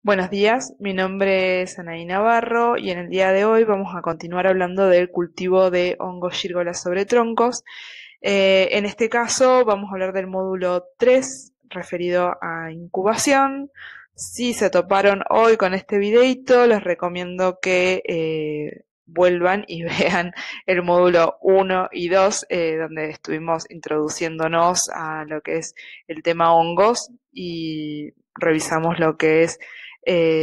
Buenos días, mi nombre es Anaí Navarro y en el día de hoy vamos a continuar hablando del cultivo de hongos Gírgola sobre troncos. En este caso vamos a hablar del módulo 3 referido a incubación. Si se toparon hoy con este videito, les recomiendo que vuelvan y vean el módulo 1 y 2, donde estuvimos introduciéndonos a lo que es el tema hongos y revisamos lo que es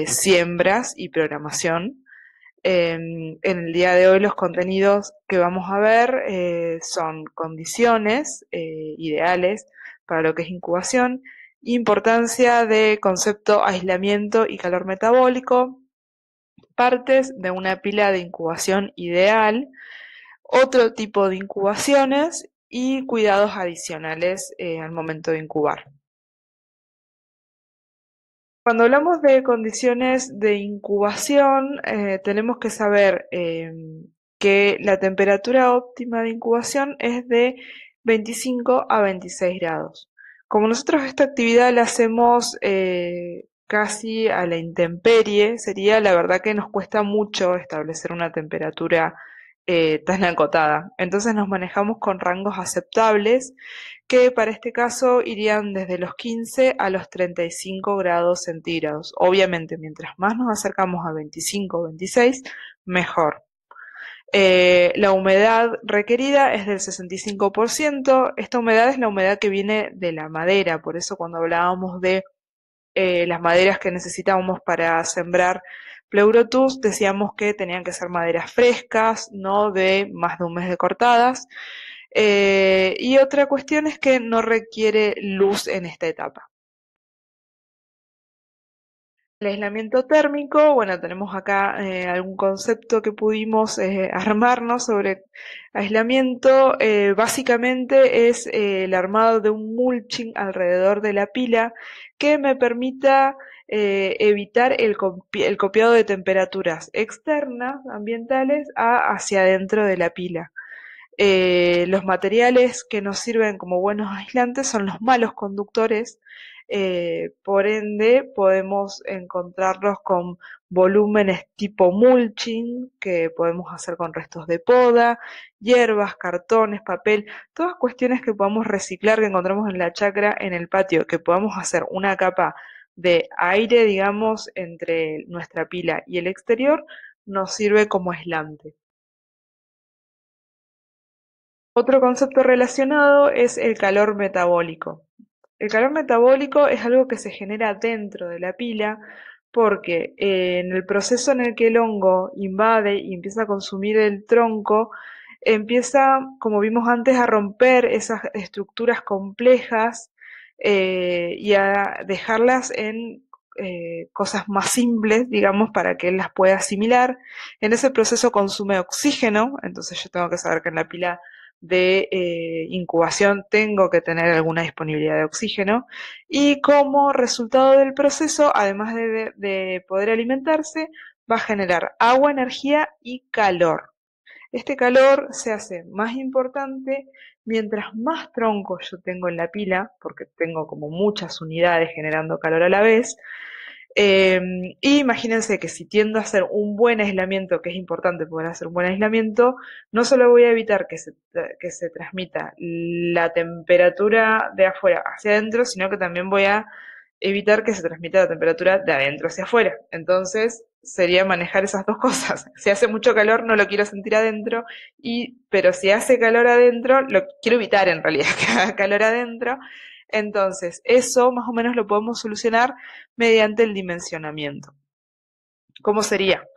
siembras y programación. En el día de hoy los contenidos que vamos a ver son condiciones ideales para lo que es incubación, importancia de concepto aislamiento y calor metabólico, partes de una pila de incubación ideal, otro tipo de incubaciones y cuidados adicionales al momento de incubar. Cuando hablamos de condiciones de incubación, tenemos que saber que la temperatura óptima de incubación es de 25 a 26 grados. Como nosotros esta actividad la hacemos casi a la intemperie, sería la verdad que nos cuesta mucho establecer una temperatura tan acotada. Entonces nos manejamos con rangos aceptables que para este caso irían desde los 15 a los 35 grados centígrados. Obviamente, mientras más nos acercamos a 25 o 26, mejor. La humedad requerida es del 65%. Esta humedad es la humedad que viene de la madera, por eso cuando hablábamos de las maderas que necesitábamos para sembrar Pleurotus, decíamos que tenían que ser maderas frescas, no de más de un mes de cortadas. Y otra cuestión es que no requiere luz en esta etapa. El aislamiento térmico, bueno, tenemos acá algún concepto que pudimos armarnos sobre aislamiento. Básicamente es el armado de un mulching alrededor de la pila que me permita evitar el copiado de temperaturas externas, ambientales, hacia adentro de la pila. Los materiales que nos sirven como buenos aislantes son los malos conductores, por ende podemos encontrarlos con volúmenes tipo mulching, que podemos hacer con restos de poda, hierbas, cartones, papel, todas cuestiones que podamos reciclar, que encontramos en la chacra, en el patio, que podamos hacer una capa de aire, digamos, entre nuestra pila y el exterior, nos sirve como aislante. Otro concepto relacionado es el calor metabólico. El calor metabólico es algo que se genera dentro de la pila porque en el proceso en el que el hongo invade y empieza a consumir el tronco, empieza, como vimos antes, a romper esas estructuras complejas y a dejarlas en cosas más simples, digamos, para que él las pueda asimilar. En ese proceso consume oxígeno, entonces yo tengo que saber que en la pila de incubación tengo que tener alguna disponibilidad de oxígeno y como resultado del proceso, además de poder alimentarse, va a generar agua, energía y calor. Este calor se hace más importante mientras más troncos yo tengo en la pila, porque tengo como muchas unidades generando calor a la vez, eh, y imagínense que si tiendo a hacer un buen aislamiento, que es importante poder hacer un buen aislamiento, no solo voy a evitar que se transmita la temperatura de afuera hacia adentro, sino que también voy a evitar que se transmita la temperatura de adentro hacia afuera. Entonces, sería manejar esas dos cosas. Si hace mucho calor, no lo quiero sentir adentro, pero si hace calor adentro, lo quiero evitar en realidad que haga calor adentro. Entonces, eso más o menos lo podemos solucionar mediante el dimensionamiento. ¿Cómo sería?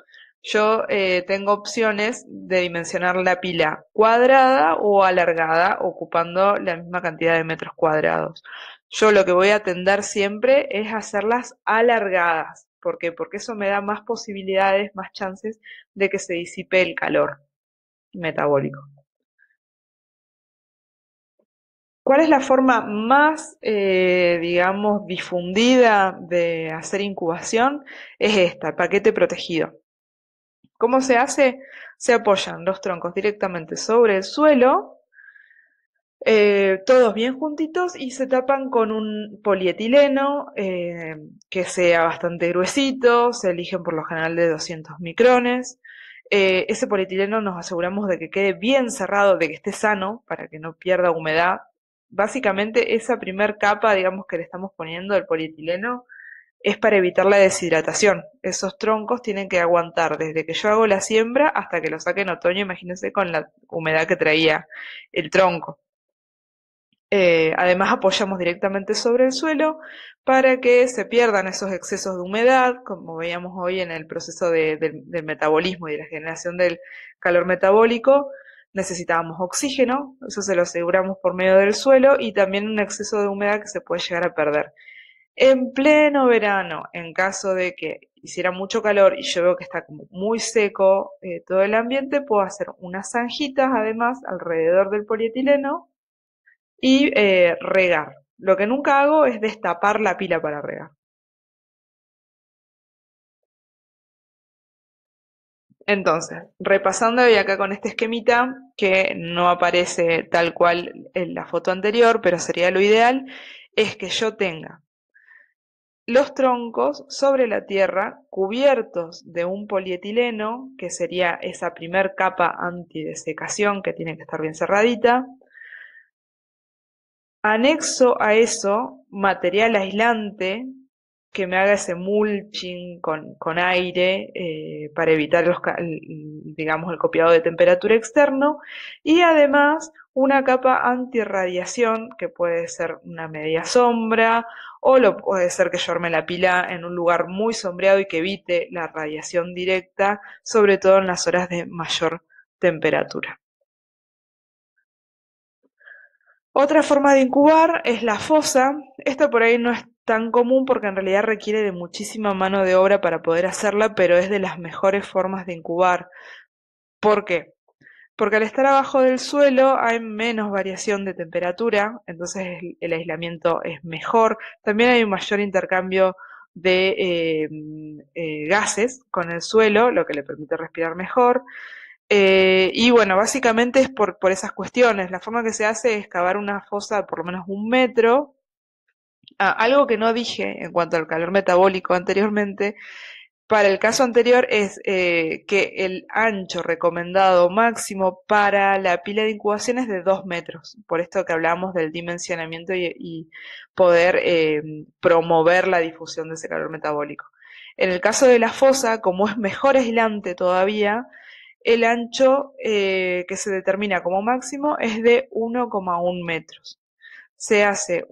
Yo tengo opciones de dimensionar la pila cuadrada o alargada, ocupando la misma cantidad de metros cuadrados. Yo lo que voy a tender siempre es hacerlas alargadas. ¿Por qué? Porque eso me da más posibilidades, más chances de que se disipe el calor metabólico. ¿Cuál es la forma más, digamos, difundida de hacer incubación? Es esta, el paquete protegido. ¿Cómo se hace? Se apoyan los troncos directamente sobre el suelo, Todos bien juntitos y se tapan con un polietileno que sea bastante gruesito, se eligen por lo general de 200 micrones. Ese polietileno nos aseguramos de que quede bien cerrado, de que esté sano para que no pierda humedad. Básicamente esa primer capa, digamos, que le estamos poniendo del polietileno es para evitar la deshidratación. Esos troncos tienen que aguantar desde que yo hago la siembra hasta que lo saque en otoño, imagínense con la humedad que traía el tronco. Además apoyamos directamente sobre el suelo para que se pierdan esos excesos de humedad, como veíamos hoy en el proceso del metabolismo y de la generación del calor metabólico. Necesitábamos oxígeno, eso se lo aseguramos por medio del suelo, y también un exceso de humedad que se puede llegar a perder. En pleno verano, en caso de que hiciera mucho calor y yo veo que está como muy seco todo el ambiente, puedo hacer unas zanjitas además alrededor del polietileno y regar. Lo que nunca hago es destapar la pila para regar. Entonces, repasando hoy acá con este esquemita, que no aparece tal cual en la foto anterior, pero sería lo ideal, es que yo tenga los troncos sobre la tierra cubiertos de un polietileno, que sería esa primer capa antidesecación que tiene que estar bien cerradita. Anexo a eso material aislante que me haga ese mulching con aire para evitar digamos, el copiado de temperatura externo, y además una capa antirradiación que puede ser una media sombra o puede ser que yo arme la pila en un lugar muy sombreado y que evite la radiación directa, sobre todo en las horas de mayor temperatura. Otra forma de incubar es la fosa. Esto por ahí no es tan común porque en realidad requiere de muchísima mano de obra para poder hacerla, pero es de las mejores formas de incubar. ¿Por qué? Porque al estar abajo del suelo hay menos variación de temperatura, entonces el aislamiento es mejor. También hay un mayor intercambio de gases con el suelo, lo que le permite respirar mejor. Y bueno, básicamente es por esas cuestiones. La forma que se hace es cavar una fosa de por lo menos 1 metro. Algo que no dije en cuanto al calor metabólico anteriormente, para el caso anterior es que el ancho recomendado máximo para la pila de incubación es de 2 metros. Por esto que hablábamos del dimensionamiento y poder promover la difusión de ese calor metabólico. En el caso de la fosa, como es mejor aislante todavía, el ancho que se determina como máximo es de 1,1 metros. Se hace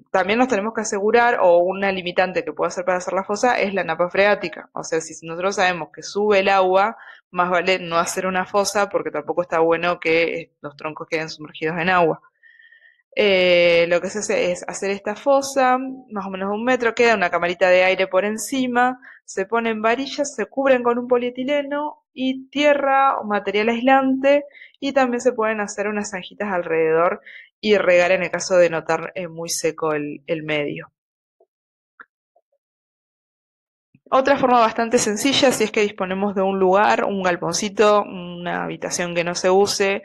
también nos tenemos que asegurar, o una limitante que puede hacer para hacer la fosa es la napa freática. O sea, si nosotros sabemos que sube el agua, más vale no hacer una fosa porque tampoco está bueno que los troncos queden sumergidos en agua. Lo que se hace es hacer esta fosa, más o menos 1 metro, queda una camarita de aire por encima, se ponen varillas, se cubren con un polietileno y tierra o material aislante, y también se pueden hacer unas zanjitas alrededor y regar en el caso de notar muy seco el medio. Otra forma bastante sencilla, si es que disponemos de un lugar, un galponcito, una habitación que no se use,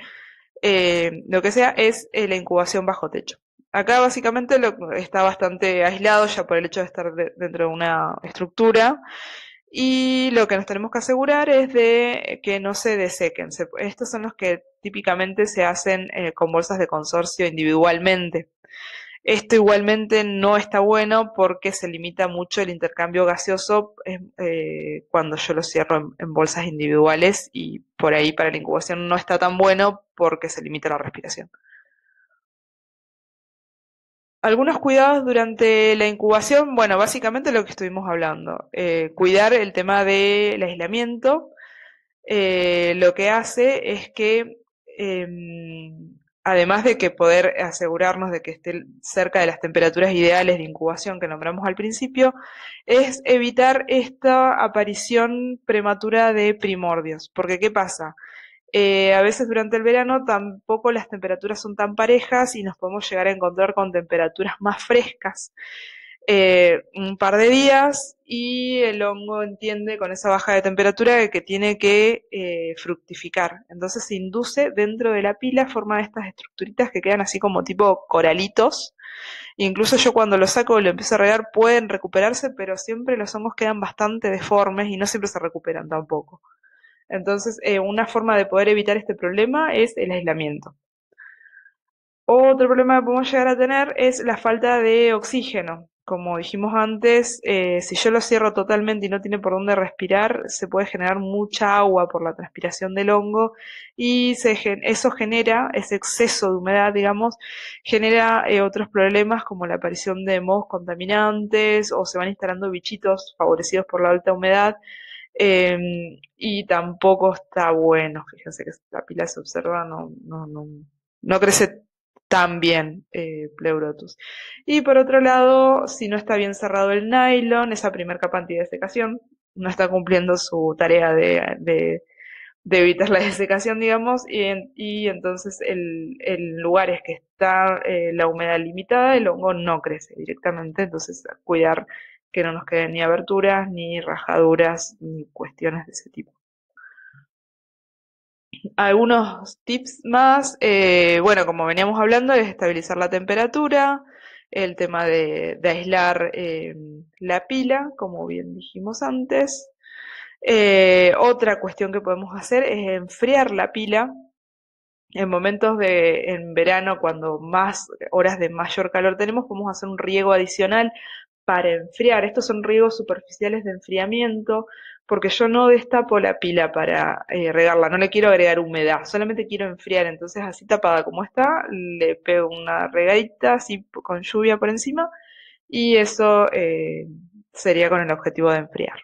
lo que sea, es la incubación bajo techo. Acá básicamente está bastante aislado ya por el hecho de estar dentro de una estructura, y lo que nos tenemos que asegurar es de que no se desequen. Estos son los que típicamente se hacen con bolsas de consorcio individualmente. Esto igualmente no está bueno porque se limita mucho el intercambio gaseoso cuando yo lo cierro en bolsas individuales, y por ahí para la incubación no está tan bueno porque se limita la respiración. Algunos cuidados durante la incubación, bueno, básicamente lo que estuvimos hablando, cuidar el tema del aislamiento. Lo que hace es que, además de que poder asegurarnos de que esté cerca de las temperaturas ideales de incubación que nombramos al principio, es evitar esta aparición prematura de primordios. Porque, ¿qué pasa? A veces durante el verano tampoco las temperaturas son tan parejas y nos podemos llegar a encontrar con temperaturas más frescas. un par de días y el hongo entiende con esa baja de temperatura que tiene que fructificar. Entonces se induce dentro de la pila, forma estas estructuritas que quedan así como tipo coralitos. Incluso yo cuando lo saco y lo empiezo a regar pueden recuperarse, pero siempre los hongos quedan bastante deformes y no siempre se recuperan tampoco. Entonces, una forma de poder evitar este problema es el aislamiento. Otro problema que podemos llegar a tener es la falta de oxígeno. Como dijimos antes, si yo lo cierro totalmente y no tiene por dónde respirar, se puede generar mucha agua por la transpiración del hongo y eso genera, ese exceso de humedad, digamos, genera otros problemas como la aparición de mohos contaminantes o se van instalando bichitos favorecidos por la alta humedad. Y tampoco está bueno, fíjense que la pila se observa, no crece tan bien Pleurotus. Y por otro lado, si no está bien cerrado el nylon, esa primera capa antidesecación, no está cumpliendo su tarea de evitar la desecación, digamos, y entonces en lugares que está la humedad limitada, el hongo no crece directamente, entonces cuidar que no nos queden ni aberturas, ni rajaduras, ni cuestiones de ese tipo. Algunos tips más, bueno, como veníamos hablando, es estabilizar la temperatura, el tema de aislar la pila, como bien dijimos antes. Otra cuestión que podemos hacer es enfriar la pila en momentos en verano, cuando más horas de mayor calor tenemos, podemos hacer un riego adicional para enfriar. Estos son riegos superficiales de enfriamiento, porque yo no destapo la pila para regarla, no le quiero agregar humedad, solamente quiero enfriar. Entonces, así tapada como está, le pego una regadita así con lluvia por encima, y eso sería con el objetivo de enfriar.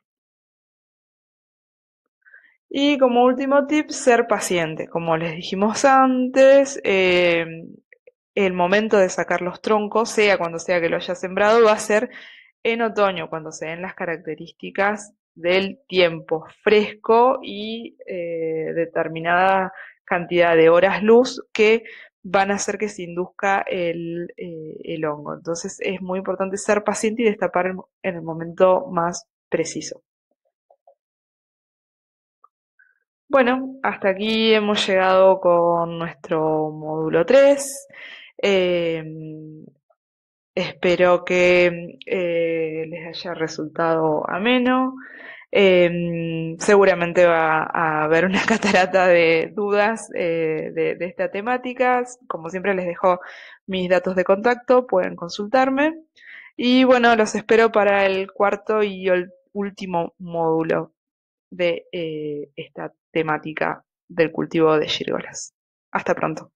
Y como último tip, ser paciente. Como les dijimos antes, el momento de sacar los troncos, sea cuando sea que lo haya sembrado, va a ser en otoño, cuando se den las características del tiempo fresco y determinada cantidad de horas luz que van a hacer que se induzca el hongo. Entonces es muy importante ser paciente y destapar en el momento más preciso. Bueno, hasta aquí hemos llegado con nuestro módulo 3. Eh, Espero que les haya resultado ameno. Seguramente va a haber una catarata de dudas de esta temática. Como siempre les dejo mis datos de contacto, pueden consultarme. Y bueno, los espero para el cuarto y el último módulo de esta temática del cultivo de gírgolas. Hasta pronto.